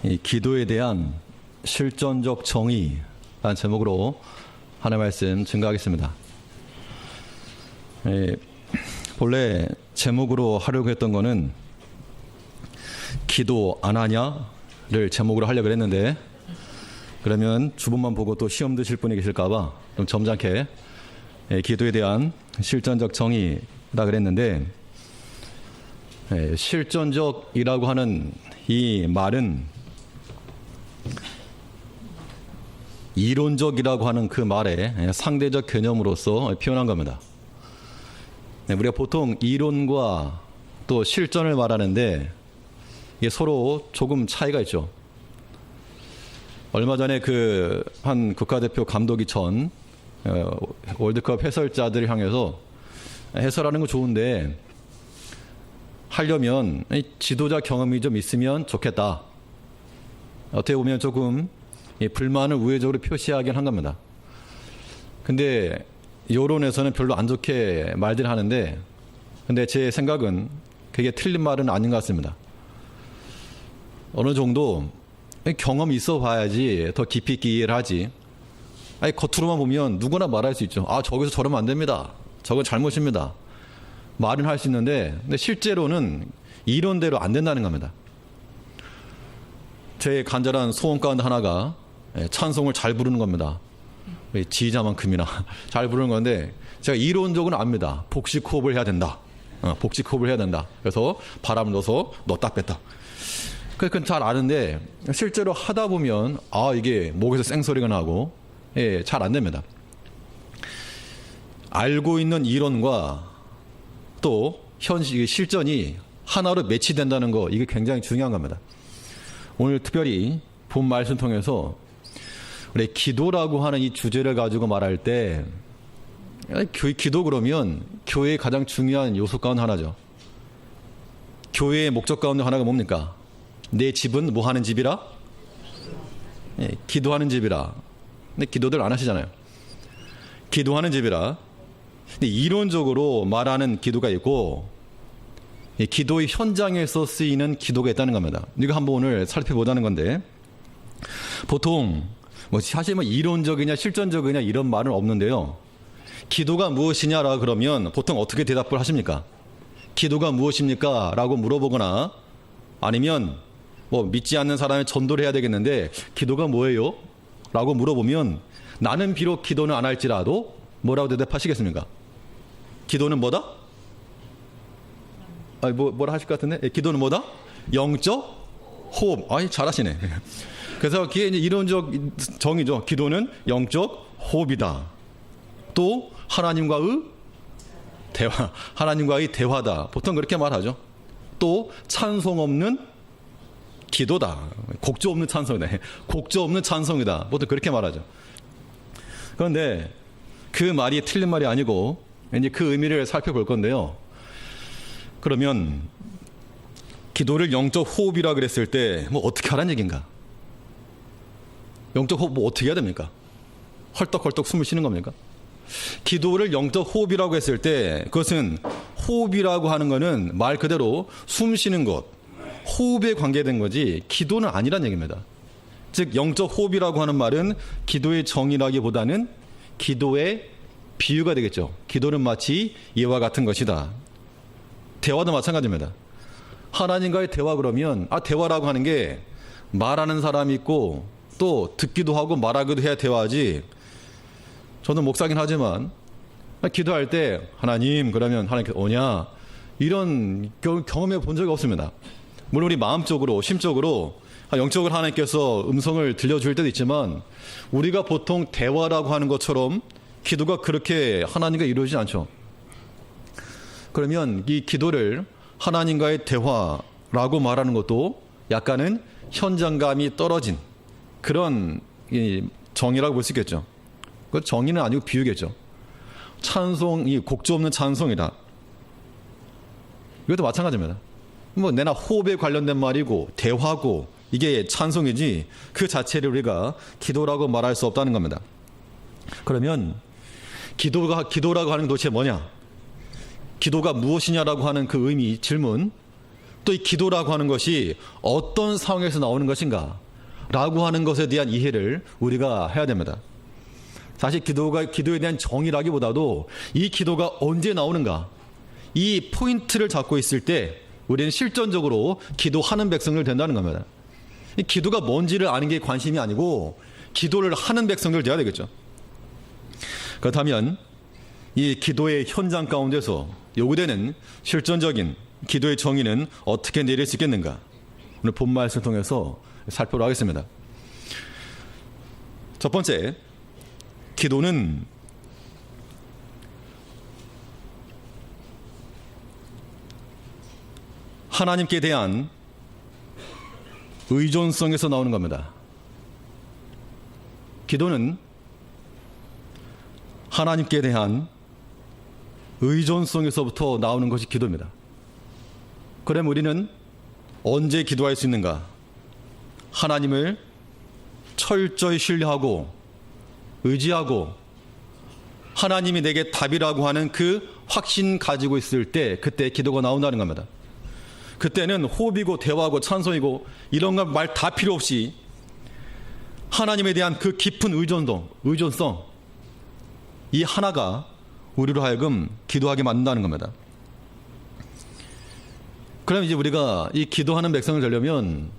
이 기도에 대한 실존적 정의라는 제목으로 하나의 말씀 증거하겠습니다. 본래 제목으로 하려고 했던 거는 기도 안 하냐를 제목으로 하려고 했는데, 그러면 주보만 보고 또 시험 드실 분이 계실까봐 좀 점잖게 기도에 대한 실존적 정의라 그랬는데, 실존적이라고 하는 이 말은 이론적이라고 하는 그 말의 상대적 개념으로서 표현한 겁니다. 우리가 보통 이론과 또 실전을 말하는데 이게 서로 조금 차이가 있죠. 얼마 전에 한 국가대표 감독이 월드컵 해설자들을 향해서 해설하는 거 좋은데 하려면 지도자 경험이 좀 있으면 좋겠다. 어떻게 보면 조금 불만을 우회적으로 표시하긴 한 겁니다. 근데 여론에서는 별로 안 좋게 말들 하는데, 근데 제 생각은 그게 틀린 말은 아닌 것 같습니다. 어느 정도 경험이 있어 봐야지 더 깊이 있게 이해를 하지. 겉으로만 보면 누구나 말할 수 있죠. 저기서 저러면 안 됩니다. 저건 잘못입니다. 말은 할 수 있는데, 근데 실제로는 이론대로 안 된다는 겁니다. 제 간절한 소원 가운데 하나가 찬송을 잘 부르는 겁니다. 지휘자만큼이나 잘 부르는 건데, 제가 이론적으로 압니다. 복식 호흡을 해야 된다. 복식 호흡을 해야 된다. 그래서 바람을 넣어서 넣었다 뺐다. 그건 잘 아는데 실제로 하다 보면 이게 목에서 쌩소리가 나고 잘 안 됩니다. 알고 있는 이론과 또 현실 실전이 하나로 매치된다는 거, 이게 굉장히 중요한 겁니다. 오늘 특별히 본 말씀 통해서 우리 기도라고 하는 이 주제를 가지고 말할 때, 기도 그러면 교회의 가장 중요한 요소 가운데 하나죠. 교회의 목적 가운데 하나가 뭡니까? 내 집은 뭐 하는 집이라? 기도하는 집이라. 근데 기도들 안 하시잖아요. 기도하는 집이라. 근데 이론적으로 말하는 기도가 있고, 기도의 현장에서 쓰이는 기도가 있다는 겁니다. 이거 한번 오늘 살펴보자는 건데, 보통 사실 이론적이냐 실전적이냐 이런 말은 없는데요. 기도가 무엇이냐라 그러면 보통 어떻게 대답을 하십니까? 기도가 무엇입니까? 라고 물어보거나, 아니면 믿지 않는 사람의 전도를 해야 되겠는데 기도가 뭐예요? 라고 물어보면, 나는 비록 기도는 안 할지라도 뭐라고 대답하시겠습니까? 기도는 뭐다? 뭐라 하실 것 같은데? 기도는 뭐다? 영적 호흡. 잘하시네. 그래서 그게 이제 이론적 정의죠. 기도는 영적 호흡이다. 또 하나님과의 대화, 하나님과의 대화다. 보통 그렇게 말하죠. 또 찬송 없는 기도다. 곡조 없는 찬송이다. 곡조 없는 찬송이다. 보통 그렇게 말하죠. 그런데 그 말이 틀린 말이 아니고 이제 그 의미를 살펴볼 건데요. 그러면 기도를 영적 호흡이라 그랬을 때 어떻게 하라는 얘기인가? 영적 호흡 어떻게 해야 됩니까? 헐떡헐떡 숨을 쉬는 겁니까? 기도를 영적 호흡이라고 했을 때, 그것은 호흡이라고 하는 것은 말 그대로 숨 쉬는 것, 호흡에 관계된 거지 기도는 아니란 얘기입니다. 즉 영적 호흡이라고 하는 말은 기도의 정의라기보다는 기도의 비유가 되겠죠. 기도는 마치 이와 같은 것이다. 대화도 마찬가지입니다. 하나님과의 대화 그러면 대화라고 하는 게 말하는 사람이 있고 또 듣기도 하고 말하기도 해야 대화하지. 저는 목사긴 하지만 기도할 때 하나님 그러면 하나님께서 오냐, 이런 경험해 본 적이 없습니다. 물론 우리 마음적으로 심적으로 영적으로 하나님께서 음성을 들려줄 때도 있지만, 우리가 보통 대화라고 하는 것처럼 기도가 그렇게 하나님과 이루어지지 않죠. 그러면 이 기도를 하나님과의 대화라고 말하는 것도 약간은 현장감이 떨어진 그런 정의라고 볼 수 있겠죠. 그 정의는 아니고 비유겠죠. 찬송이 곡조 없는 찬송이다. 이것도 마찬가지입니다. 내나 호흡에 관련된 말이고 대화고 이게 찬송이지 그 자체를 우리가 기도라고 말할 수 없다는 겁니다. 그러면 기도라고 하는 게 도대체 뭐냐? 기도가 무엇이냐라고 하는 그 의미, 질문, 또 이 기도라고 하는 것이 어떤 상황에서 나오는 것인가 라고 하는 것에 대한 이해를 우리가 해야 됩니다. 사실 기도에 대한 정의라기보다도 이 기도가 언제 나오는가, 이 포인트를 잡고 있을 때 우리는 실전적으로 기도하는 백성들 된다는 겁니다. 이 기도가 뭔지를 아는 게 관심이 아니고 기도를 하는 백성들 돼야 되겠죠. 그렇다면 이 기도의 현장 가운데서 요구되는 실전적인 기도의 정의는 어떻게 내릴 수 있겠는가, 오늘 본 말씀을 통해서 살펴보도록 하겠습니다. 첫 번째, 기도는 하나님께 대한 의존성에서 나오는 겁니다. 기도는 하나님께 대한 의존성에서부터 나오는 것이 기도입니다. 그럼 우리는 언제 기도할 수 있는가? 하나님을 철저히 신뢰하고 의지하고 하나님이 내게 답이라고 하는 그 확신 가지고 있을 때, 그때 기도가 나온다는 겁니다. 그때는 호흡이고 대화고 찬송이고 이런 거 말 다 필요 없이 하나님에 대한 그 깊은 의존성, 이 하나가 우리로 하여금 기도하게 만든다는 겁니다. 그럼 이제 우리가 이 기도하는 백성을 되려면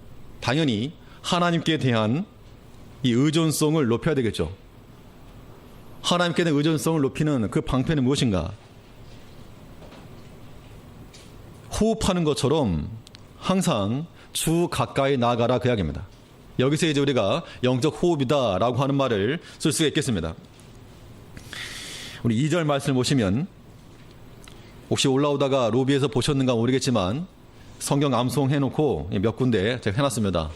당연히 하나님께 대한 이 의존성을 높여야 되겠죠. 하나님께 대한 의존성을 높이는 그 방편은 무엇인가? 호흡하는 것처럼 항상 주 가까이 나아가라, 그 이야기입니다. 여기서 이제 우리가 영적 호흡이다라고 하는 말을 쓸 수가 있겠습니다. 우리 2절 말씀을 보시면, 혹시 올라오다가 로비에서 보셨는가 모르겠지만 성경 암송해놓고 몇 군데 제가 해놨습니다.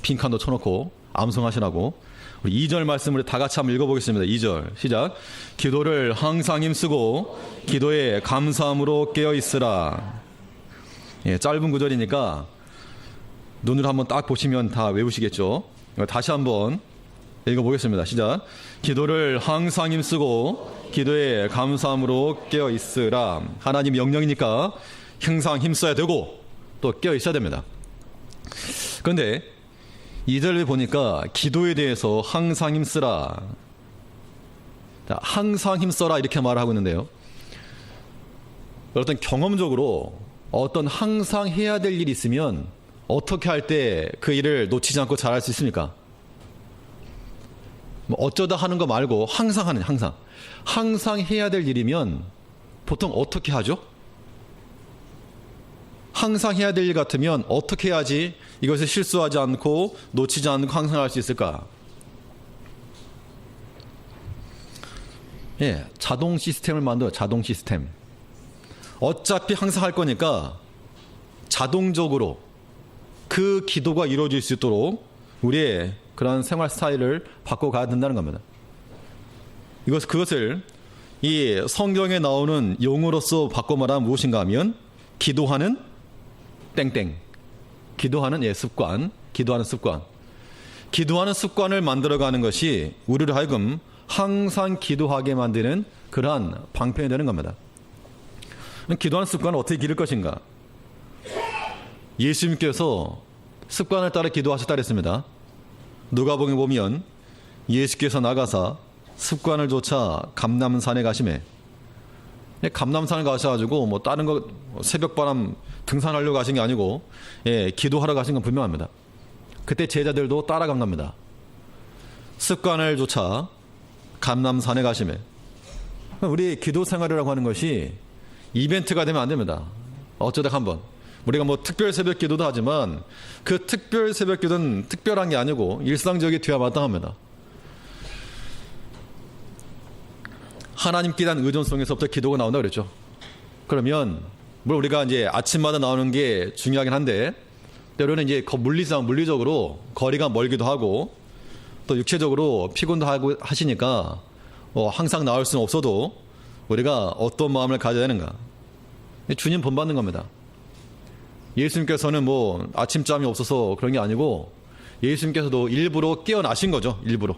핑칸도 쳐놓고 암송하시라고. 우리 2절 말씀을 다 같이 한번 읽어보겠습니다. 2절 시작. 기도를 항상 힘쓰고 기도에 감사함으로 깨어있으라. 예, 짧은 구절이니까 눈으로 한번 딱 보시면 다 외우시겠죠. 다시 한번 읽어보겠습니다. 시작. 기도를 항상 힘쓰고 기도에 감사함으로 깨어있으라. 하나님 명령이니까 항상 힘써야 되고 또 깨어있어야 됩니다. 그런데 2절에 보니까 기도에 대해서 항상 힘쓰라, 항상 힘써라 이렇게 말을 하고 있는데요. 어떤 경험적으로 어떤 항상 해야 될 일이 있으면 어떻게 할 때 그 일을 놓치지 않고 잘할 수 있습니까? 뭐 어쩌다 하는 거 말고 항상 해야 될 일이면 보통 어떻게 하죠? 항상 해야 될 일 같으면 어떻게 해야지 이것을 실수하지 않고 놓치지 않고 항상 할 수 있을까? 예, 자동 시스템을 만들어요. 자동 시스템. 어차피 항상 할 거니까 자동적으로 그 기도가 이루어질 수 있도록 우리의 그런 생활 스타일을 바꿔가야 된다는 겁니다. 그것을 이 성경에 나오는 용어로서 바꿔 말하면 무엇인가 하면 기도하는 땡땡. 기도하는 습관. 기도하는 습관을 만들어가는 것이 우리를 하여금 항상 기도하게 만드는 그러한 방편이 되는 겁니다. 기도하는 습관을 어떻게 기를 것인가? 예수님께서 습관을 따라 기도하셨다 그랬습니다. 누가복음에 보면 예수께서 나가사 습관을 좇아 감람산에 가시매. 감람산을 가셔가지고 뭐 다른 거 새벽바람 등산하려고 가신 게 아니고 기도하러 가신 건 분명합니다. 그때 제자들도 따라간 겁니다. 습관을 좇아 감람산에 가시매. 우리 기도 생활이라고 하는 것이 이벤트가 되면 안 됩니다. 어쩌다 한번 우리가 뭐 특별 새벽 기도도 하지만 그 특별 새벽 기도는 특별한 게 아니고 일상적이 되어야 마땅합니다. 하나님께 대한 의존성에서부터 기도가 나온다 그랬죠. 그러면 물론 우리가 이제 아침마다 나오는 게 중요하긴 한데 때로는 이제 물리적으로 거리가 멀기도 하고 또 육체적으로 피곤도 하고 하시니까 항상 나올 수는 없어도 우리가 어떤 마음을 가져야 되는가? 주님 본받는 겁니다. 예수님께서는 뭐 아침잠이 없어서 그런 게 아니고 예수님께서도 일부러 깨어나신 거죠. 일부러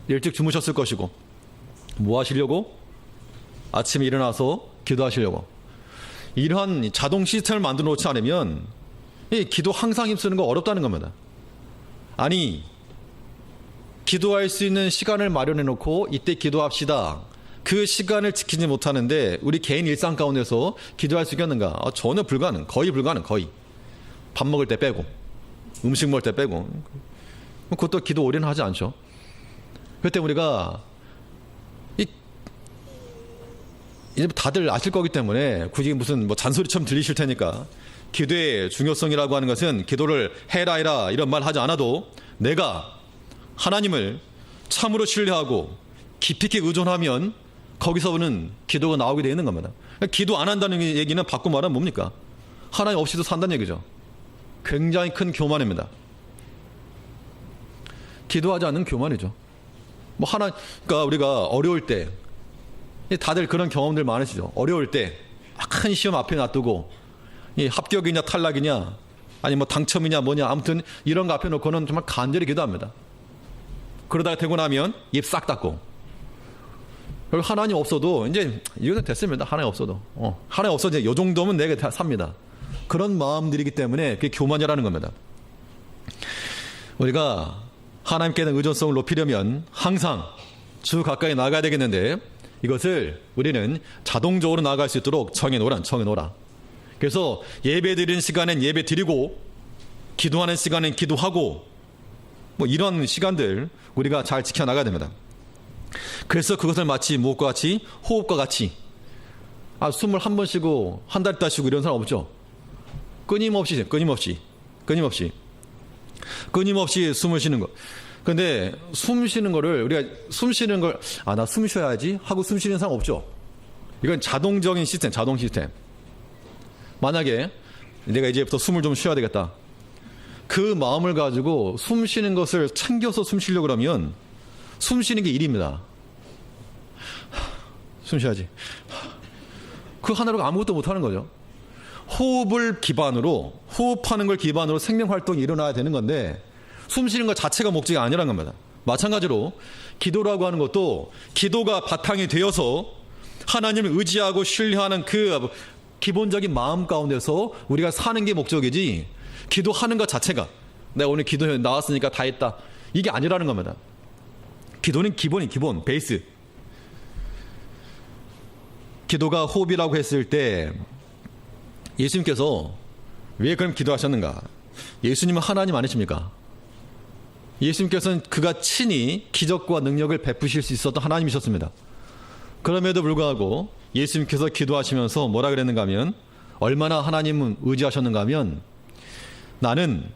일찍 주무셨을 것이고 뭐 하시려고? 아침에 일어나서 기도하시려고. 이러한 자동 시스템을 만들어 놓지 않으면 이 기도 항상 힘쓰는 거 어렵다는 겁니다. 아니, 기도할 수 있는 시간을 마련해 놓고 이때 기도합시다. 그 시간을 지키지 못하는데 우리 개인 일상 가운데서 기도할 수 있겠는가? 전혀 불가능, 거의 불가능, 거의. 밥 먹을 때 빼고, 음식 먹을 때 빼고. 그것도 기도 오래는 하지 않죠. 그때 우리가 이제 다들 아실 거기 때문에 굳이 무슨 뭐 잔소리처럼 들리실 테니까, 기도의 중요성이라고 하는 것은 기도를 해라 이런 말 하지 않아도 내가 하나님을 참으로 신뢰하고 깊이 있게 의존하면 거기서는 기도가 나오게 되어 있는 겁니다. 기도 안 한다는 얘기는 바꿔 말하면 뭡니까? 하나님 없이도 산다는 얘기죠. 굉장히 큰 교만입니다. 기도하지 않는 교만이죠. 그러니까 우리가 어려울 때, 다들 그런 경험들 많으시죠. 어려울 때 큰 시험 앞에 놔두고 합격이냐 탈락이냐, 아니 뭐 당첨이냐 뭐냐, 아무튼 이런 거 앞에 놓고는 정말 간절히 기도합니다. 그러다가 되고 나면 입 싹 닫고, 그리고 하나님 없어도 이제 이거 됐습니다. 하나님 없어도 하나님 없어도 이제 요 정도면 내가 다 삽니다. 그런 마음들이기 때문에 그게 교만이라는 겁니다. 우리가 하나님께 대한 의존성을 높이려면 항상 주 가까이 나가야 되겠는데, 이것을 우리는 자동적으로 나아갈 수 있도록 정해놓으라. 그래서 예배 드리는 시간엔 예배 드리고, 기도하는 시간엔 기도하고, 뭐 이런 시간들 우리가 잘 지켜나가야 됩니다. 그래서 그것을 마치 무엇과 같이, 호흡과 같이, 숨을 한 번 쉬고 한 달 있다 쉬고 이런 사람 없죠. 끊임없이 숨을 쉬는 것. 근데 숨 쉬는 거를, 우리가 숨 쉬는 걸 나 숨 쉬어야지 하고 숨 쉬는 사람 없죠. 이건 자동 시스템. 만약에 내가 이제부터 숨을 좀 쉬어야 되겠다, 그 마음을 가지고 숨 쉬는 것을 챙겨서 숨 쉬려고 그러면 숨 쉬는 게 일입니다. 숨 쉬어야지. 그 하나로 아무것도 못하는 거죠. 호흡하는 걸 기반으로 생명활동이 일어나야 되는 건데, 숨 쉬는 것 자체가 목적이 아니라는 겁니다. 마찬가지로 기도라고 하는 것도 기도가 바탕이 되어서 하나님을 의지하고 신뢰하는 그 기본적인 마음 가운데서 우리가 사는 게 목적이지, 기도하는 것 자체가 내가 오늘 기도에 나왔으니까 다 했다, 이게 아니라는 겁니다. 기도는 기본, 베이스. 기도가 호흡이라고 했을 때 예수님께서 왜 그럼 기도하셨는가? 예수님은 하나님 아니십니까? 예수님께서는 그가 친히 기적과 능력을 베푸실 수 있었던 하나님이셨습니다. 그럼에도 불구하고 예수님께서 기도하시면서 뭐라 그랬는가 하면, 얼마나 하나님을 의지하셨는가 하면, 나는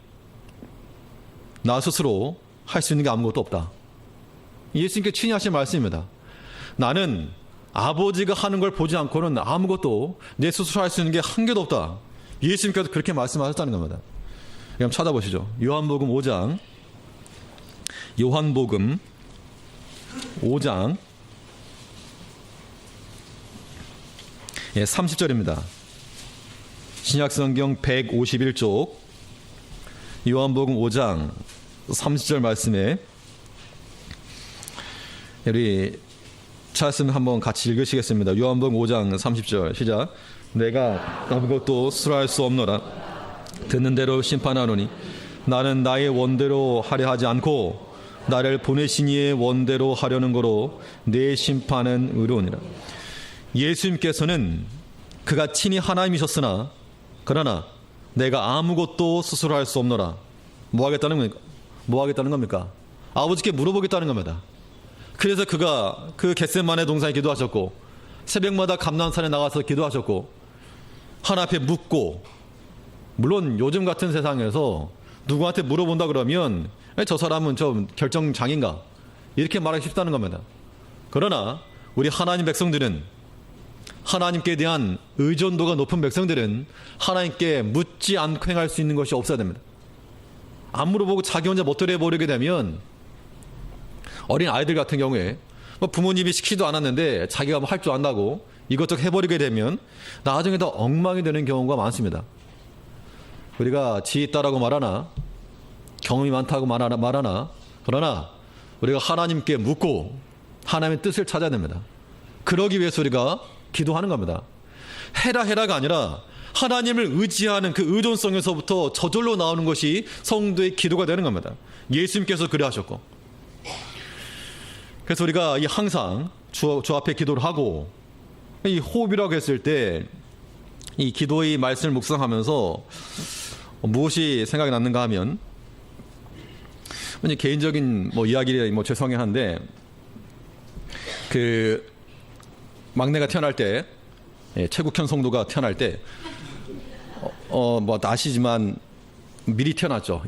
나 스스로 할 수 있는 게 아무것도 없다. 예수님께 친히 하신 말씀입니다. 나는 아버지가 하는 걸 보지 않고는 아무것도 내 스스로 할 수 있는 게 한 개도 없다. 예수님께서 그렇게 말씀하셨다는 겁니다. 그럼 찾아보시죠. 요한복음 5장 30절입니다. 신약성경 151쪽 요한복음 5장 30절 말씀에, 우리 찾았으면 한번 같이 읽으시겠습니다. 요한복음 5장 30절 시작. 내가 아무것도 스스로 할 수 없노라. 듣는 대로 심판하노니 나는 나의 원대로 하려 하지 않고 나를 보내신 이의 원대로 하려는 거로 내 심판은 의로우니라. 예수님께서는 그가 친히 하나님이셨으나 그러나 내가 아무것도 스스로 할 수 없노라. 뭐 하겠다는 겁니까? 아버지께 물어보겠다는 겁니다. 그래서 그가 그 겟세마네 동산에 기도하셨고, 새벽마다 감난산에 나가서 기도하셨고, 하나 앞에 묻고, 물론 요즘 같은 세상에서 누구한테 물어본다 그러면 저 사람은 좀 결정장인가 이렇게 말하기 쉽다는 겁니다. 그러나 우리 하나님 백성들은, 하나님께 대한 의존도가 높은 백성들은 하나님께 묻지 않고 행할 수 있는 것이 없어야 됩니다. 안 물어보고 자기 혼자 멋대로 해버리게 되면, 어린 아이들 같은 경우에 부모님이 시키지도 않았는데 자기가 할 줄 안다고 이것저것 해버리게 되면 나중에 더 엉망이 되는 경우가 많습니다. 우리가 지혜 있다라고 말하나, 경험이 많다고 말하나, 그러나 우리가 하나님께 묻고 하나님의 뜻을 찾아야 됩니다. 그러기 위해서 우리가 기도하는 겁니다. 해라가 아니라 하나님을 의지하는 그 의존성에서부터 저절로 나오는 것이 성도의 기도가 되는 겁니다. 예수님께서 그래 하셨고. 그래서 우리가 항상 주 앞에 기도를 하고, 이 호흡이라고 했을 때 이 기도의 말씀을 묵상하면서 무엇이 생각이 났는가 하면, 개인적인 이야기를 죄송해야 한데, 그 막내가 태어날 때, 최국현 성도가 태어날 때, 아시지만 미리 태어났죠.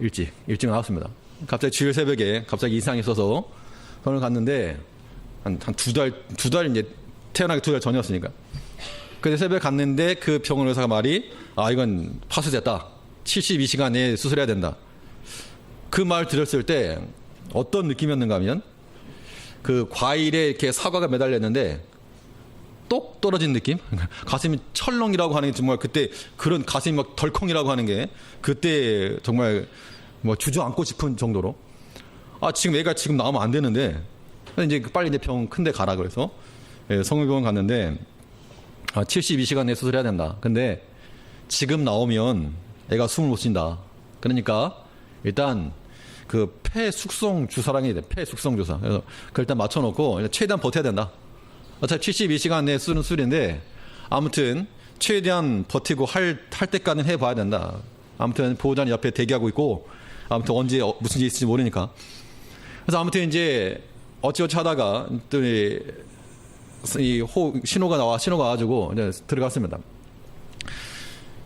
일찍 나왔습니다. 갑자기 주일 새벽에 갑자기 이상이 있어서 병원을 갔는데, 한 두 달 이제 태어나기 2달 전이었으니까. 그래서 새벽에 갔는데 그 병원 의사가 말이, 이건 파수됐다. 72시간 내에 수술해야 된다. 그 말 들었을 때 어떤 느낌이었는가 하면, 그 과일에 이렇게 사과가 매달렸는데 똑 떨어진 느낌? 가슴이 철렁이라고 하는 게 정말 그때 그런 가슴이 막 덜컹이라고 하는 게 그때 정말 주저앉고 싶은 정도로, 지금 애가 지금 나오면 안 되는데 이제 빨리 이제 병원 큰데 가라 그래서 성모병원 갔는데 72시간 내에 수술해야 된다. 근데 지금 나오면 애가 숨을 못 쉰다. 그러니까 일단 그 폐 숙성 주사랑이 돼. 폐 숙성 주사. 그래서 그걸 일단 맞춰놓고 최대한 버텨야 된다. 어차피 72시간 내에 쓰는 술인데 아무튼 최대한 버티고 할 때까지는 해봐야 된다. 아무튼 보호자는 옆에 대기하고 있고, 아무튼 언제 무슨 일이 있을지 모르니까. 그래서 아무튼 이제 어찌어찌 하다가 또 신호가 와가지고 이제 들어갔습니다.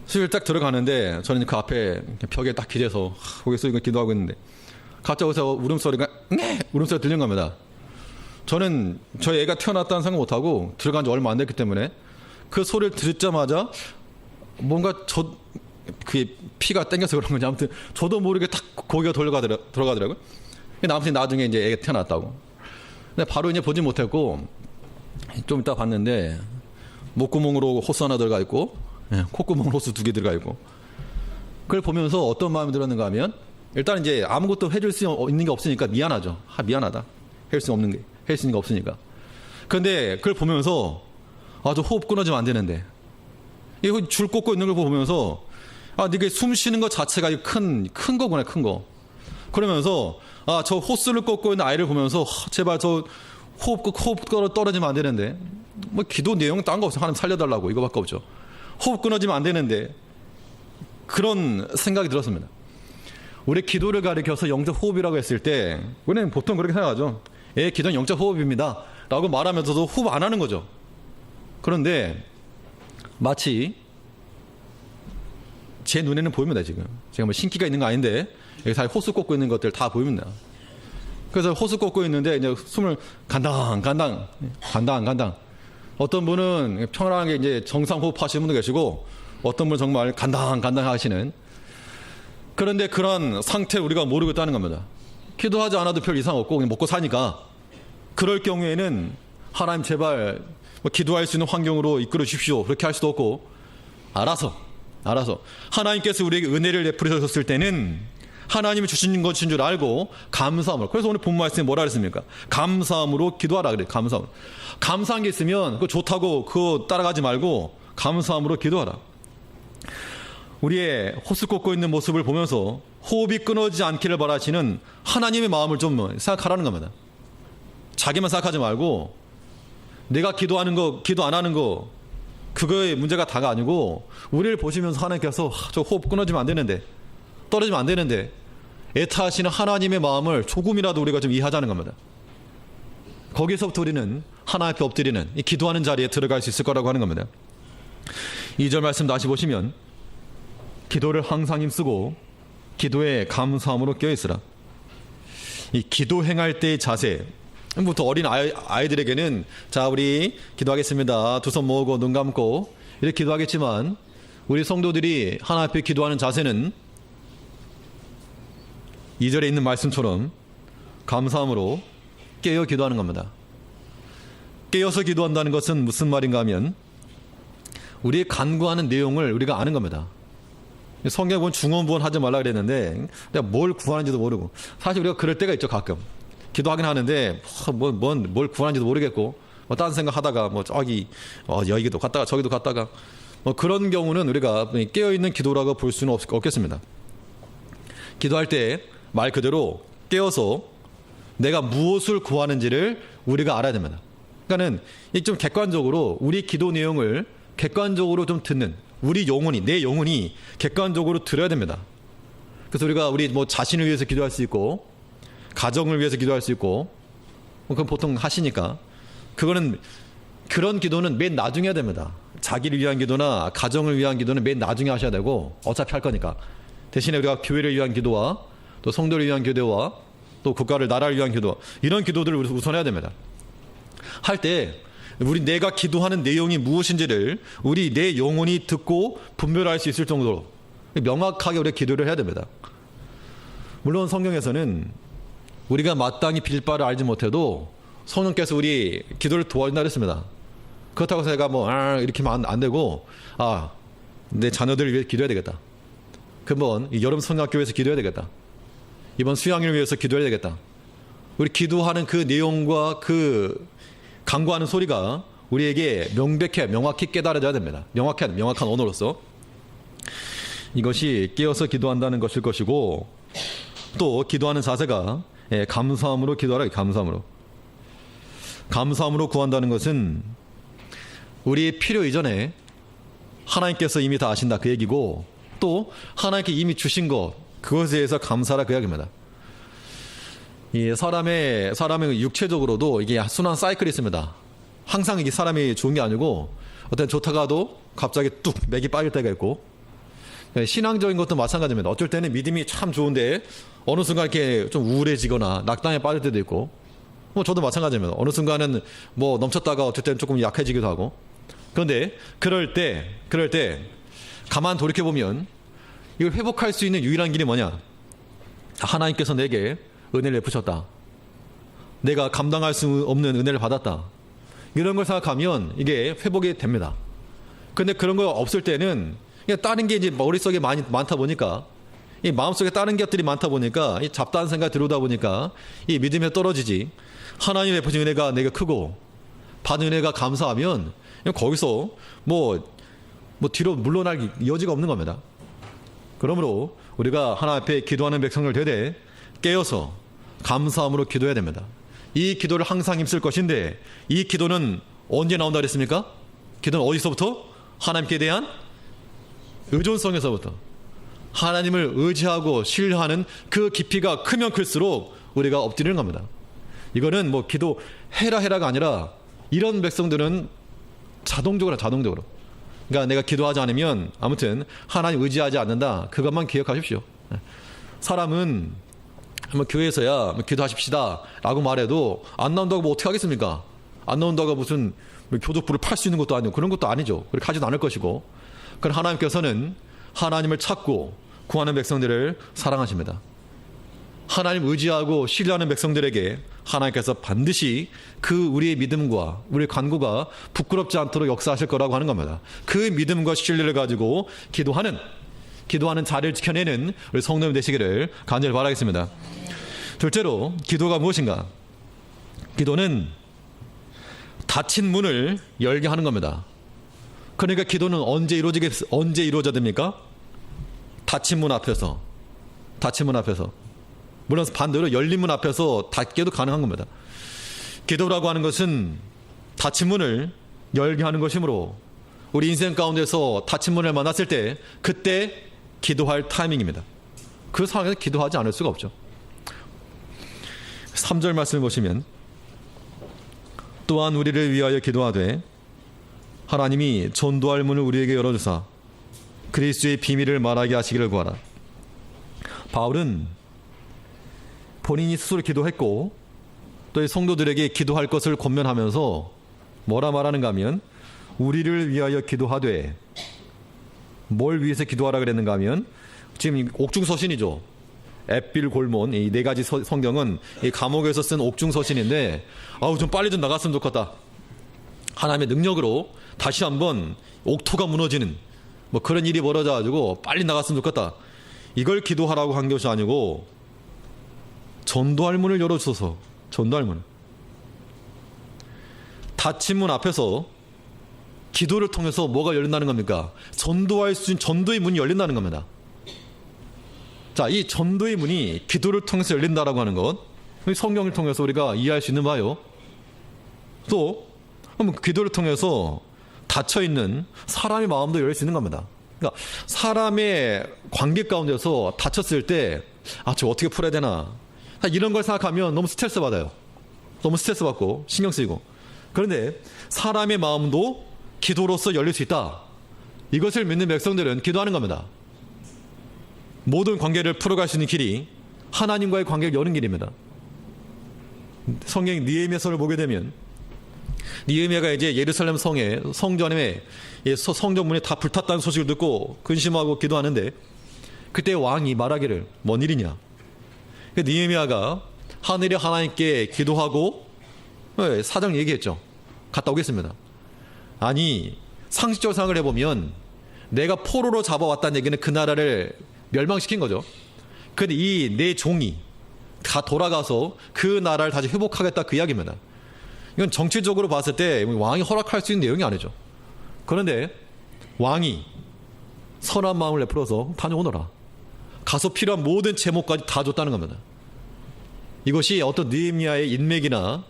수술 딱 들어가는데 저는 그 앞에 벽에 딱 기대서 거기서 이거 기도하고 있는데 갑자기 어디서 울음소리가 울음소리 들린 겁니다. 저는 저희 애가 태어났다는 생각 못하고 들어간 지 얼마 안 됐기 때문에 그 소리를 듣자마자 뭔가 그게 피가 땡겨서 그런 건지 아무튼 저도 모르게 딱 고개가 들어가더라고요. 아무튼 나중에 이제 애가 태어났다고. 근데 바로 이제 보지 못했고 좀 이따 봤는데 목구멍으로 호스 하나 들어가 있고, 콧구멍으로 호스 2개 들어가 있고. 그걸 보면서 어떤 마음이 들었는가 하면, 일단 이제 아무것도 해줄 수 있는 게 없으니까 미안하죠. 미안하다. 할 수 있는 게 없으니까. 그런데 그걸 보면서 저 호흡 끊어지면 안 되는데, 이거 줄 꽂고 있는 걸 보면서 이게 숨 쉬는 것 자체가 큰 거구나, 큰 거. 그러면서 저 호스를 꽂고 있는 아이를 보면서 제발 저 호흡 떨어지면 안 되는데, 기도 내용 딴 거 없어. 하나님 살려달라고 이거밖에 없죠. 호흡 끊어지면 안 되는데, 그런 생각이 들었습니다. 우리 기도를 가리켜서 영적 호흡이라고 했을 때 우리는 보통 그렇게 생각하죠. 기도는 영적 호흡입니다 라고 말하면서도 호흡 안 하는 거죠. 그런데 마치 제 눈에는 보입니다. 지금 제가 신기가 있는 거 아닌데 여기 다 호수 꽂고 있는 것들 다 보입니다. 그래서 호수 꽂고 있는데 이제 숨을 간당 어떤 분은 평안하게 이제 정상 호흡 하시는 분도 계시고, 어떤 분은 정말 간당 하시는, 그런데 그런 상태를 우리가 모르고 있다는 겁니다. 기도하지 않아도 별 이상 없고 그냥 먹고 사니까. 그럴 경우에는 하나님 제발 기도할 수 있는 환경으로 이끌어 주십시오 그렇게 할 수도 없고, 알아서 하나님께서 우리에게 은혜를 베풀으셨을 때는 하나님이 주신 것인 줄 알고 감사함으로. 그래서 오늘 본 말씀에 뭐라 그랬습니까? 감사함으로 기도하라 그래. 감사한 게 있으면 그거 좋다고 그거 따라가지 말고 감사함으로 기도하라. 우리의 호수 꽂고 있는 모습을 보면서 호흡이 끊어지지 않기를 바라시는 하나님의 마음을 좀 생각하라는 겁니다. 자기만 생각하지 말고 내가 기도하는 거, 기도 안 하는 거, 그거의 문제가 다가 아니고 우리를 보시면서 하나님께서 저 호흡 끊어지면 안 되는데, 떨어지면 안 되는데 애타하시는 하나님의 마음을 조금이라도 우리가 좀 이해하자는 겁니다. 거기서부터 우리는 하나님 앞에 엎드리는 이 기도하는 자리에 들어갈 수 있을 거라고 하는 겁니다. 2절 말씀 다시 보시면, 기도를 항상 힘쓰고 기도에 감사함으로 껴있으라. 이 기도 행할 때의 자세, 부터 어린 아이들에게는 자 우리 기도하겠습니다. 두 손 모으고 눈 감고 이렇게 기도하겠지만, 우리 성도들이 하나님 앞에 기도하는 자세는 2절에 있는 말씀처럼 감사함으로 깨어 기도하는 겁니다. 깨어서 기도한다는 것은 무슨 말인가 하면, 우리의 간구하는 내용을 우리가 아는 겁니다. 성경에 보면 중언부언 하지 말라 그랬는데 내가 뭘 구하는지도 모르고, 사실 우리가 그럴 때가 있죠. 가끔 기도하긴 하는데 뭘 구하는지도 모르겠고 다른 생각 하다가 저기 여기도 갔다가 저기도 갔다가 그런 경우는 우리가 깨어있는 기도라고 볼 수는 없겠습니다. 기도할 때 말 그대로 깨어서 내가 무엇을 구하는지를 우리가 알아야 됩니다. 그러니까는 좀 객관적으로 우리 기도 내용을 객관적으로 좀 듣는 우리 영혼이, 내 영혼이 객관적으로 들어야 됩니다. 그래서 우리가 우리 자신을 위해서 기도할 수 있고 가정을 위해서 기도할 수 있고 그건 보통 하시니까 그거는 그런 기도는 맨 나중에 해야 됩니다. 자기를 위한 기도나 가정을 위한 기도는 맨 나중에 하셔야 되고 어차피 할 거니까. 대신에 우리가 교회를 위한 기도와 또 성도를 위한 기도와 또 국가를 나라를 위한 기도 이런 기도들을 우선 해야 됩니다. 할 때 우리 내가 기도하는 내용이 무엇인지를 우리 내 영혼이 듣고 분별할 수 있을 정도로 명확하게 우리가 기도를 해야 됩니다. 물론 성경에서는 우리가 마땅히 빌 바를 알지 못해도 성령께서 우리 기도를 도와준다 그랬습니다. 그렇다고 해서 내가 이렇게 하면 안 되고 내 자녀들을 위해 기도해야 되겠다. 그번 여름 성악교회에서 기도해야 되겠다. 이번 수양을 위해서 기도해야 되겠다. 우리 기도하는 그 내용과 그 간구하는 소리가 우리에게 명확히 깨달아져야 됩니다. 명확한 언어로서. 이것이 깨어서 기도한다는 것일 것이고 또 기도하는 자세가 감사함으로 기도하라. 감사함으로 구한다는 것은 우리의 필요 이전에 하나님께서 이미 다 아신다 그 얘기고 또 하나님께 이미 주신 것 그것에 대해서 감사라 그 이야기입니다. 이 사람의 육체적으로도 이게 순환 사이클이 있습니다. 항상 이게 사람이 좋은 게 아니고 어떤 좋다가도 갑자기 뚝 맥이 빠질 때가 있고 신앙적인 것도 마찬가지입니다. 어쩔 때는 믿음이 참 좋은데 어느 순간 이렇게 좀 우울해지거나 낙담에 빠질 때도 있고 저도 마찬가지입니다. 어느 순간은 넘쳤다가 어쩔 때는 조금 약해지기도 하고 그런데 그럴 때 가만 돌이켜보면 이걸 회복할 수 있는 유일한 길이 뭐냐? 하나님께서 내게 은혜를 베푸셨다. 내가 감당할 수 없는 은혜를 받았다. 이런 걸 생각하면 이게 회복이 됩니다. 근데 그런 거 없을 때는 그냥 다른 게 이제 머릿속에 많다 보니까 이 마음속에 다른 것들이 많다 보니까 이 잡다한 생각이 들어오다 보니까 이 믿음이 떨어지지. 하나님의 베푸신 은혜가 내가 크고 받은 은혜가 감사하면 거기서 뒤로 물러날 여지가 없는 겁니다. 그러므로 우리가 하나님 앞에 기도하는 백성들 되되 깨어서 감사함으로 기도해야 됩니다. 이 기도를 항상 힘쓸 것인데 이 기도는 언제 나온다 그랬습니까? 기도는 어디서부터? 하나님께 대한 의존성에서부터 하나님을 의지하고 신뢰하는 그 깊이가 크면 클수록 우리가 엎드리는 겁니다. 이거는 기도 해라가 아니라 이런 백성들은 자동적으로 그러니까 내가 기도하지 않으면 아무튼 하나님 의지하지 않는다. 그것만 기억하십시오. 사람은 교회에서야 기도하십시다 라고 말해도 안 나온다고 어떻게 하겠습니까? 안 나온다고 무슨 교독부를 팔 수 있는 것도 아니고 그런 것도 아니죠. 그렇게 하지도 않을 것이고 그럼 하나님께서는 하나님을 찾고 구하는 백성들을 사랑하십니다. 하나님 의지하고 신뢰하는 백성들에게 하나님께서 반드시 그 우리의 믿음과 우리의 간구가 부끄럽지 않도록 역사하실 거라고 하는 겁니다. 그 믿음과 신뢰를 가지고 기도하는 자리를 지켜내는 우리 성도님 되시기를 간절히 바라겠습니다. 둘째로 기도가 무엇인가? 기도는 닫힌 문을 열게 하는 겁니다. 그러니까 기도는 언제 이루어져야 됩니까? 닫힌 문 앞에서. 물론 반대로 열린 문 앞에서 닫게도 가능한 겁니다. 기도라고 하는 것은 닫힌 문을 열게 하는 것이므로 우리 인생 가운데서 닫힌 문을 만났을 때 그때 기도할 타이밍입니다. 그 상황에서 기도하지 않을 수가 없죠. 3절 말씀을 보시면 또한 우리를 위하여 기도하되 하나님이 전도할 문을 우리에게 열어주사 그리스도의 비밀을 말하게 하시기를 구하라. 바울은 본인이 스스로 기도했고 또 성도들에게 기도할 것을 권면하면서 뭐라 말하는가 하면 우리를 위하여 기도하되 뭘 위해서 기도하라 그랬는가 하면 지금 옥중서신이죠. 앳빌 골몬 이 네 가지 성경은 이 감옥에서 쓴 옥중서신인데 좀 빨리 좀 나갔으면 좋겠다. 하나님의 능력으로 다시 한번 옥토가 무너지는 그런 일이 벌어져가지고 빨리 나갔으면 좋겠다. 이걸 기도하라고 한 것이 아니고 전도할 문을 열어주소서. 전도할 문. 닫힌 문 앞에서 기도를 통해서 뭐가 열린다는 겁니까? 전도할 수 있는 전도의 문이 열린다는 겁니다. 자, 이 전도의 문이 기도를 통해서 열린다라고 하는 것, 성경을 통해서 우리가 이해할 수 있는 바요. 또 기도를 통해서 닫혀있는 사람의 마음도 열릴 수 있는 겁니다. 그러니까 사람의 관계 가운데서 닫혔을 때 저 어떻게 풀어야 되나, 이런 걸 생각하면 너무 스트레스 받아요. 너무 스트레스 받고 신경 쓰이고. 그런데 사람의 마음도 기도로서 열릴 수 있다. 이것을 믿는 백성들은 기도하는 겁니다. 모든 관계를 풀어갈 수 있는 길이 하나님과의 관계를 여는 길입니다. 성경 느헤미야서를 보게 되면 느헤미야가 이제 예루살렘 성전에 성전문이 다 불탔다는 소식을 듣고 근심하고 기도하는데, 그때 왕이 말하기를 뭔 일이냐. 느헤미야가 하늘의 하나님께 기도하고 사정 얘기했죠. 갔다 오겠습니다. 아니, 상식적으로 생각을 해보면 내가 포로로 잡아왔다는 얘기는 그 나라를 멸망시킨 거죠. 근데 이 내 종이 다 돌아가서 그 나라를 다시 회복하겠다, 그 이야기입니다. 이건 정치적으로 봤을 때 왕이 허락할 수 있는 내용이 아니죠. 그런데 왕이 선한 마음을 베풀어서 다녀오너라. 가서 필요한 모든 제목까지 다 줬다는 겁니다. 이것이 어떤 느헤미야의 인맥이나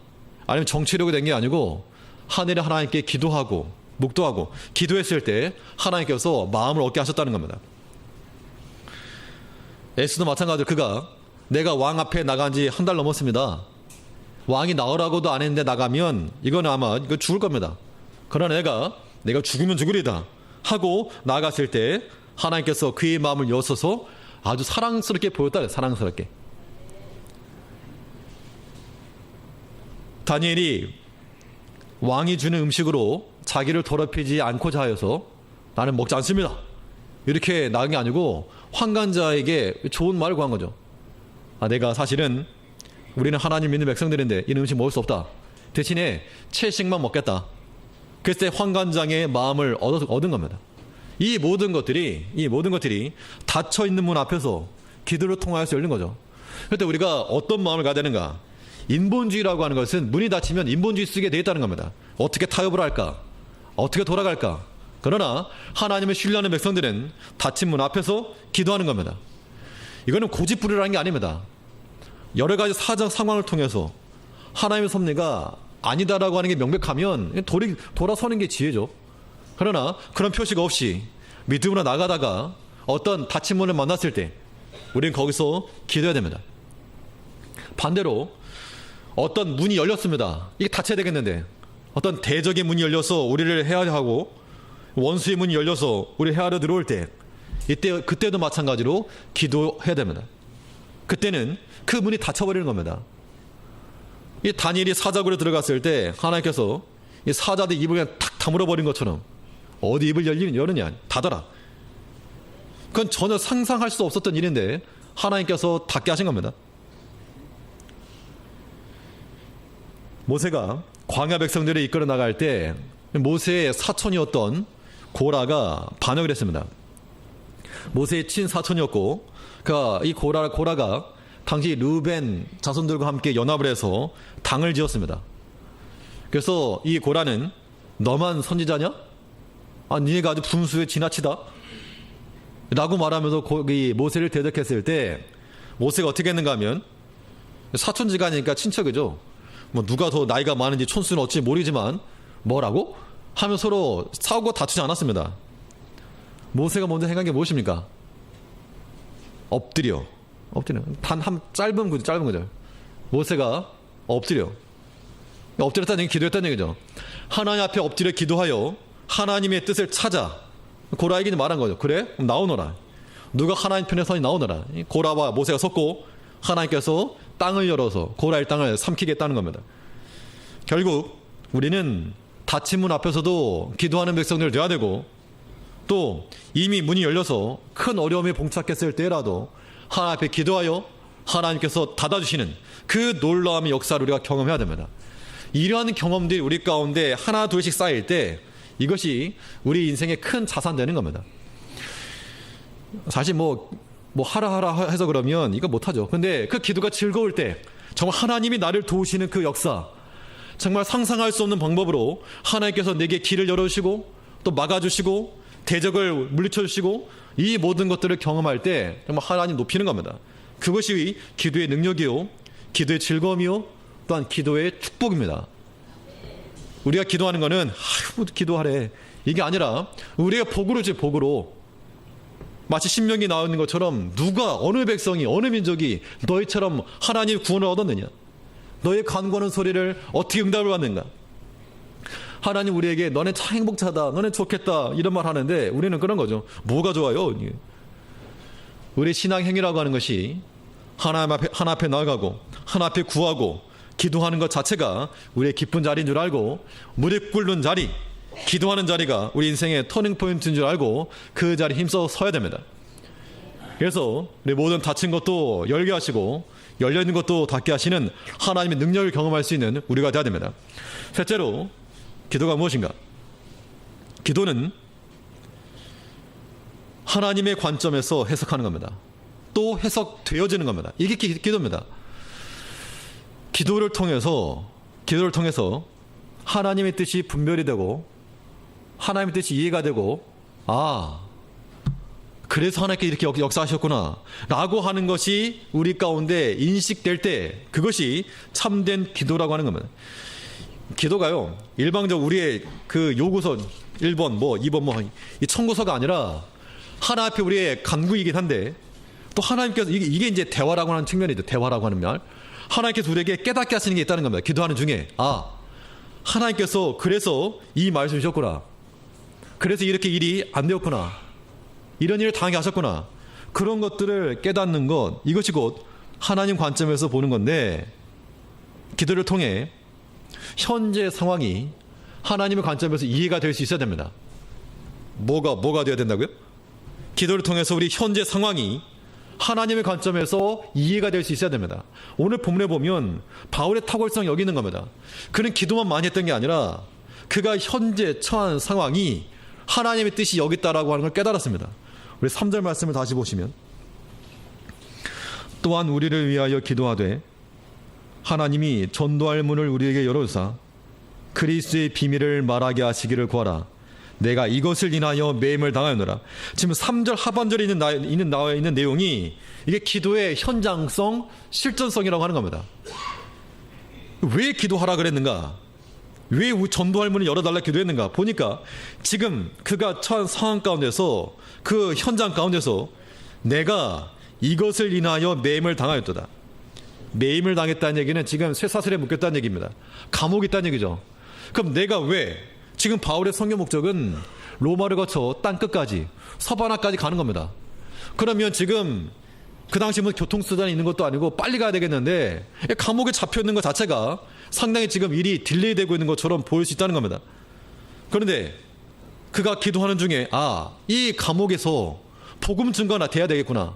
아니면 정치력이 된 게 아니고 하늘의 하나님께 기도하고 묵도하고 기도했을 때 하나님께서 마음을 얻게 하셨다는 겁니다. 에스도 마찬가지로 그가 내가 왕 앞에 나간 지 한 달 넘었습니다. 왕이 나오라고도 안 했는데 나가면 이건 아마 이거 죽을 겁니다. 그러나 내가 죽으면 죽으리다 하고 나갔을 때 하나님께서 그의 마음을 여셔서 아주 사랑스럽게 보였다. 사랑스럽게. 다니엘이 왕이 주는 음식으로 자기를 더럽히지 않고자 하여서 나는 먹지 않습니다, 이렇게 나간 게 아니고 환관자에게 좋은 말을 구한 거죠. 내가 사실은 우리는 하나님 믿는 백성들인데 이 음식 먹을 수 없다. 대신에 채식만 먹겠다. 그때 환관장의 마음을 얻은 겁니다. 이 모든 것들이 닫혀있는 문 앞에서 기도를 통하여서 열린 거죠. 그때 우리가 어떤 마음을 가야 되는가? 인본주의라고 하는 것은 문이 닫히면 인본주의 쓰게 되어 있다는 겁니다. 어떻게 타협을 할까? 어떻게 돌아갈까? 그러나 하나님을 신뢰하는 백성들은 닫힌 문 앞에서 기도하는 겁니다. 이거는 고집부리라는 게 아닙니다. 여러 가지 사정 상황을 통해서 하나님의 섭리가 아니다라고 하는 게 명백하면 돌아서는 게 지혜죠. 그러나 그런 표시가 없이 믿음으로 나가다가 어떤 닫힌 문을 만났을 때 우리는 거기서 기도해야 됩니다. 반대로 어떤 문이 열렸습니다. 이게 닫혀야 되겠는데 어떤 대적의 문이 열려서 우리를 해하하고 원수의 문이 열려서 우리 해하러 들어올 때 그때도 마찬가지로 기도해야 됩니다. 그때는 그 문이 닫혀버리는 겁니다. 이 다니엘이 사자굴에 들어갔을 때 하나님께서 이 사자들 입을 그냥 탁 다물어버린 것처럼 어디 입을 여느냐 닫아라. 그건 전혀 상상할 수 없었던 일인데 하나님께서 닫게 하신 겁니다. 모세가 광야 백성들을 이끌어 나갈 때 모세의 사촌이었던 고라가 반역을 했습니다. 모세의 친사촌이었고 이 고라가 당시 르벤 자손들과 함께 연합을 해서 당을 지었습니다. 그래서 이 고라는 너만 선지자냐? 니네가 아주 분수에 지나치다 라고 말하면서 모세를 대적했을 때 모세가 어떻게 했는가 하면 사촌지간이니까 친척이죠. 누가 더 나이가 많은지 촌수는 어찌 모르지만 뭐라고? 하면 서로 싸우고 다투지 않았습니다. 모세가 먼저 행한 게 무엇입니까? 엎드려. 단 한 짧은 거죠. 모세가 엎드렸다는 얘기, 기도했다는 얘기죠. 하나님 앞에 엎드려 기도하여 하나님의 뜻을 찾아. 고라에게 말한 거죠. 그래? 그럼 나오너라. 누가 하나님 편에 서니 나오너라. 고라와 모세가 섰고 하나님께서 땅을 열어서 고라의 땅을 삼키겠다는 겁니다. 결국 우리는 닫힌 문 앞에서도 기도하는 백성들 되어야 되고, 또 이미 문이 열려서 큰 어려움에 봉착했을 때라도 하나님 앞에 기도하여 하나님께서 닫아주시는 그 놀라움의 역사를 우리가 경험해야 됩니다. 이러한 경험들이 우리 가운데 하나 둘씩 쌓일 때 이것이 우리 인생의 큰 자산 되는 겁니다. 사실 뭐 하라 해서 그러면 이거 못하죠. 근데 그 기도가 즐거울 때 정말 하나님이 나를 도우시는 그 역사, 정말 상상할 수 없는 방법으로 하나님께서 내게 길을 열어주시고 또 막아주시고 대적을 물리쳐주시고 이 모든 것들을 경험할 때 정말 하나님 높이는 겁니다. 그것이 기도의 능력이요, 기도의 즐거움이요, 또한 기도의 축복입니다. 우리가 기도하는 것은 기도하래 이게 아니라 우리가 복으로지, 복으로. 마치 신명기 나와 있는 것처럼 누가, 어느 백성이, 어느 민족이 너희처럼 하나님 구원을 얻었느냐, 너희 간구하는 소리를 어떻게 응답을 받는가. 하나님 우리에게 너네 참 행복하다, 너네 좋겠다 이런 말 하는데 우리는 그런 거죠. 뭐가 좋아요? 우리 신앙 행위라고 하는 것이 하나님 앞에 나아가고 하나님 앞에 구하고 기도하는 것 자체가 우리의 기쁜 자리인 줄 알고, 무릎 꿇는 자리, 기도하는 자리가 우리 인생의 터닝 포인트인 줄 알고 그 자리에 힘써 서야 됩니다. 그래서 우리 모든 닫힌 것도 열게 하시고 열려있는 것도 닫게 하시는 하나님의 능력을 경험할 수 있는 우리가 되어야 됩니다. 셋째로, 기도가 무엇인가? 기도는 하나님의 관점에서 해석하는 겁니다. 또 해석되어지는 겁니다. 이게 기도입니다. 기도를 통해서 하나님의 뜻이 분별이 되고 하나님의 뜻이 이해가 되고, 그래서 하나님께 이렇게 역사하셨구나 라고 하는 것이 우리 가운데 인식될 때, 그것이 참된 기도라고 하는 겁니다. 기도가요, 일방적으로 우리의 그 요구서 1번 2번 이 청구서가 아니라 하나님 앞에 우리의 간구이긴 한데, 또 하나님께서 이게 이제 대화라고 하는 측면이죠. 대화라고 하는 말, 하나님께서 우리에게 깨닫게 하시는 게 있다는 겁니다. 기도하는 중에 하나님께서 그래서 이 말씀 주셨구나, 그래서 이렇게 일이 안 되었구나, 이런 일을 당하게 하셨구나, 그런 것들을 깨닫는 것, 이것이 곧 하나님 관점에서 보는 건데, 기도를 통해 현재 상황이 하나님의 관점에서 이해가 될 수 있어야 됩니다. 뭐가 되어야 된다고요? 기도를 통해서 우리 현재 상황이 하나님의 관점에서 이해가 될 수 있어야 됩니다. 오늘 본문에 보면 바울의 탁월성이 여기 있는 겁니다. 그는 기도만 많이 했던 게 아니라 그가 현재 처한 상황이 하나님의 뜻이 여기 있다라고 하는 걸 깨달았습니다. 우리 3절 말씀을 다시 보시면, 또한 우리를 위하여 기도하되 하나님이 전도할 문을 우리에게 열어주사 그리스도의 비밀을 말하게 하시기를 구하라. 내가 이것을 인하여 매임을 당하였노라. 지금 3절 하반절에 나와 있는 내용이 이게 기도의 현장성, 실전성이라고 하는 겁니다. 왜 기도하라 그랬는가? 왜 전도할 문을 열어달라 기도했는가? 보니까 지금 그가 처한 상황 가운데서, 그 현장 가운데서 내가 이것을 인하여 매임을 당하였도다. 매임을 당했다는 얘기는 지금 쇠사슬에 묶였다는 얘기입니다. 감옥에 있다는 얘기죠. 그럼 내가 왜, 지금 바울의 선교 목적은 로마를 거쳐 땅끝까지, 서바나까지 가는 겁니다. 그러면 지금 그 당시 뭐 교통수단이 있는 것도 아니고 빨리 가야 되겠는데 감옥에 잡혀 있는 것 자체가 상당히 지금 일이 딜레이 되고 있는 것처럼 보일 수 있다는 겁니다. 그런데 그가 기도하는 중에 이 감옥에서 복음 증거가 돼야 되겠구나,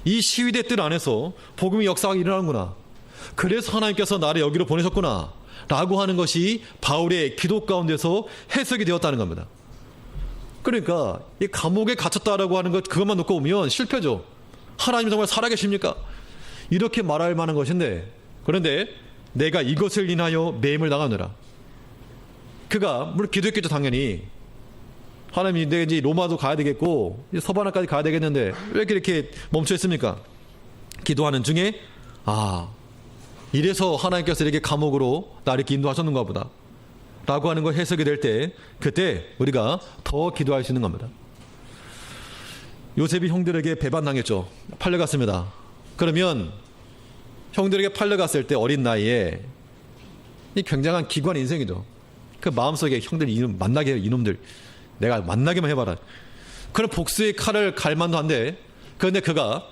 이 시위대 뜰 안에서 복음의 역사가 일어나는구나, 그래서 하나님께서 나를 여기로 보내셨구나 라고 하는 것이 바울의 기도 가운데서 해석이 되었다는 겁니다. 그러니까 이 감옥에 갇혔다라고 하는 것, 그것만 놓고 보면 실패죠. 하나님 정말 살아계십니까? 이렇게 말할 만한 것인데, 그런데 내가 이것을 인하여 매임을 당하느라, 그가 물론 기도했겠죠. 당연히 하나님, 내가 이제 로마도 가야 되겠고 서바나까지 가야 되겠는데 왜 이렇게 멈춰 있습니까? 기도하는 중에 이래서 하나님께서 이렇게 감옥으로 나를 이렇게 인도하셨는가 보다 라고 하는 거 해석이 될 때, 그때 우리가 더 기도할 수 있는 겁니다. 요셉이 형들에게 배반당했죠. 팔려갔습니다. 그러면 형들에게 팔려갔을 때 어린 나이에 이 굉장한 기관 인생이죠. 그 마음속에 형들 이놈 만나게 해요. 이놈들 내가 만나게만 해봐라. 그런 복수의 칼을 갈 만도 한데, 그런데 그가,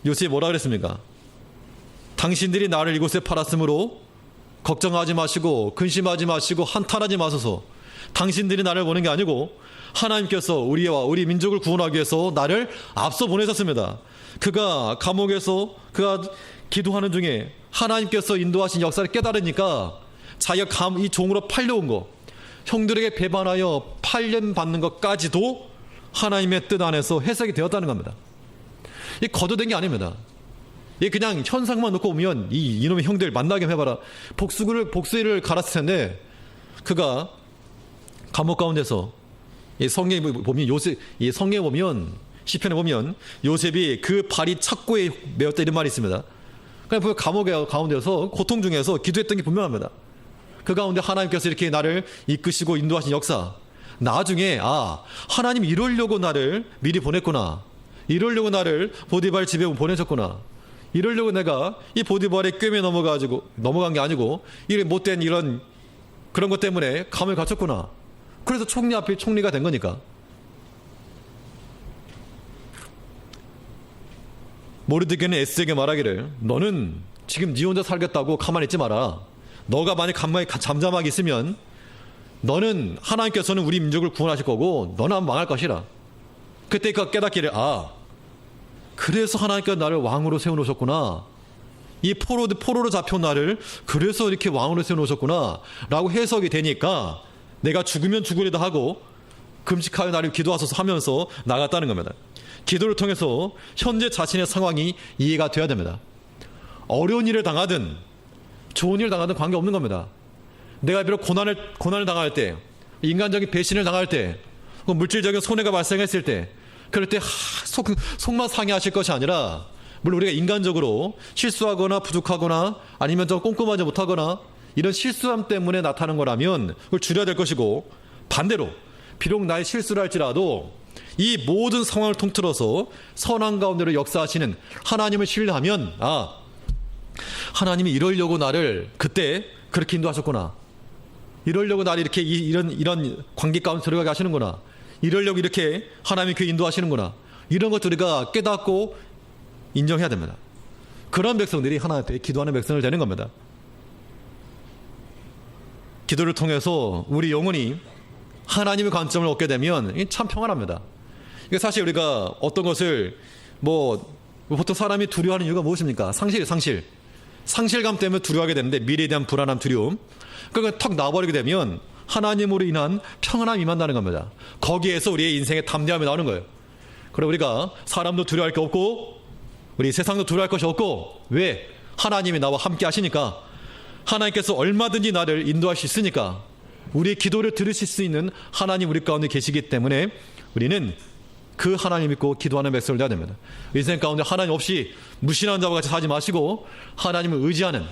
요셉이 뭐라 그랬습니까? 당신들이 나를 이곳에 팔았으므로 걱정하지 마시고 근심하지 마시고 한탄하지 마소서. 당신들이 나를 보는 게 아니고 하나님께서 우리와 우리 민족을 구원하기 위해서 나를 앞서 보내셨습니다. 그가 감옥에서 그가 기도하는 중에 하나님께서 인도하신 역사를 깨달으니까 자기가 이 종으로 팔려온 거, 형들에게 배반하여 팔림받는 것까지도 하나님의 뜻 안에서 해석이 되었다는 겁니다. 이 거둬댄 게 아닙니다. 이 그냥 현상만 놓고 보면 이놈의 형들 만나게 해봐라, 복수를 갈았을 텐데, 그가 감옥 가운데서 이 성경에 보면 이 성경에 보면 시편에 보면 요셉이 그 발이 착고에 매었다 이런 말이 있습니다. 그냥 보면 감옥에 가운데서 고통 중에서 기도했던 게 분명합니다. 그 가운데 하나님께서 이렇게 나를 이끄시고 인도하신 역사. 나중에 하나님 이러려고 나를 미리 보냈구나. 이러려고 나를 보디발 집에 보내셨구나. 이러려고 내가 이 보디발의 꿰매 넘어간 게 아니고 이런 못된 이런 그런 것 때문에 감을 갇혔구나. 그래서 총리 앞에 총리가 된 거니까. 모르드게는 에스에게 말하기를 너는 지금 네 혼자 살겠다고 가만히 있지 마라. 너가 만약 가만히 잠잠하게 있으면 너는 하나님께서는 우리 민족을 구원하실 거고 너는 망할 것이라. 그때 그 깨닫기를 그래서 하나님께서 나를 왕으로 세워놓으셨구나. 이 포로로 잡혀온 나를 그래서 이렇게 왕으로 세워놓으셨구나 라고 해석이 되니까 내가 죽으면 죽으리다 하고 금식하여 나를 기도하소서 하면서 나갔다는 겁니다. 기도를 통해서 현재 자신의 상황이 이해가 돼야 됩니다. 어려운 일을 당하든 좋은 일을 당하든 관계없는 겁니다. 내가 비록 고난을 당할 때, 인간적인 배신을 당할 때, 물질적인 손해가 발생했을 때, 그럴 때 속만 상해하실 것이 아니라, 물론 우리가 인간적으로 실수하거나 부족하거나 아니면 좀 꼼꼼하지 못하거나 이런 실수함 때문에 나타나는 거라면 그걸 줄여야 될 것이고, 반대로 비록 나의 실수를 할지라도 이 모든 상황을 통틀어서 선한 가운데로 역사하시는 하나님을 신뢰하면 하나님이 이러려고 나를 그때 그렇게 인도하셨구나. 이러려고 나를 이렇게 이런 관계 가운데 들어가게 하시는구나. 이러려고 이렇게 하나님이 그 인도하시는구나. 이런 것들 우리가 깨닫고 인정해야 됩니다. 그런 백성들이 하나님께 기도하는 백성을 되는 겁니다. 기도를 통해서 우리 영혼이 하나님의 관점을 얻게 되면 참 평안합니다. 이게 사실 우리가 어떤 것을 보통 사람이 두려워하는 이유가 무엇입니까? 상실감 때문에 두려워하게 되는데 미래에 대한 불안함, 두려움. 그걸 턱 놔버리게 되면 하나님으로 인한 평안함이 임한다는 겁니다. 거기에서 우리의 인생의 담대함이 나오는 거예요. 그리고 우리가 사람도 두려워할 게 없고 우리 세상도 두려워할 것이 없고 왜? 하나님이 나와 함께 하시니까 하나님께서 얼마든지 나를 인도할 수 있으니까 우리의 기도를 들으실 수 있는 하나님 우리 가운데 계시기 때문에 우리는 그 하나님 믿고 기도하는 백성을 돼야 됩니다. 인생 가운데 하나님 없이 무신한 자와 같이 살지 마시고 하나님을 의지하는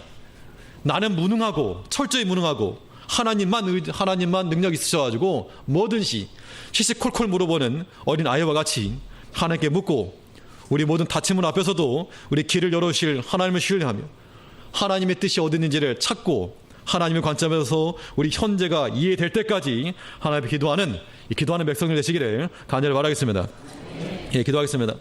나는 무능하고 철저히 무능하고 하나님만 능력 있으셔가지고 뭐든지 시시콜콜 물어보는 어린 아이와 같이 하나님께 묻고 우리 모든 다침문 앞에서도 우리 길을 열어주실 하나님을 신뢰하며 하나님의 뜻이 어디 있는지를 찾고 하나님의 관점에서 우리 현재가 이해될 때까지 하나님께 기도하는 백성들 되시기를 간절히 바라겠습니다. 예, 기도하겠습니다.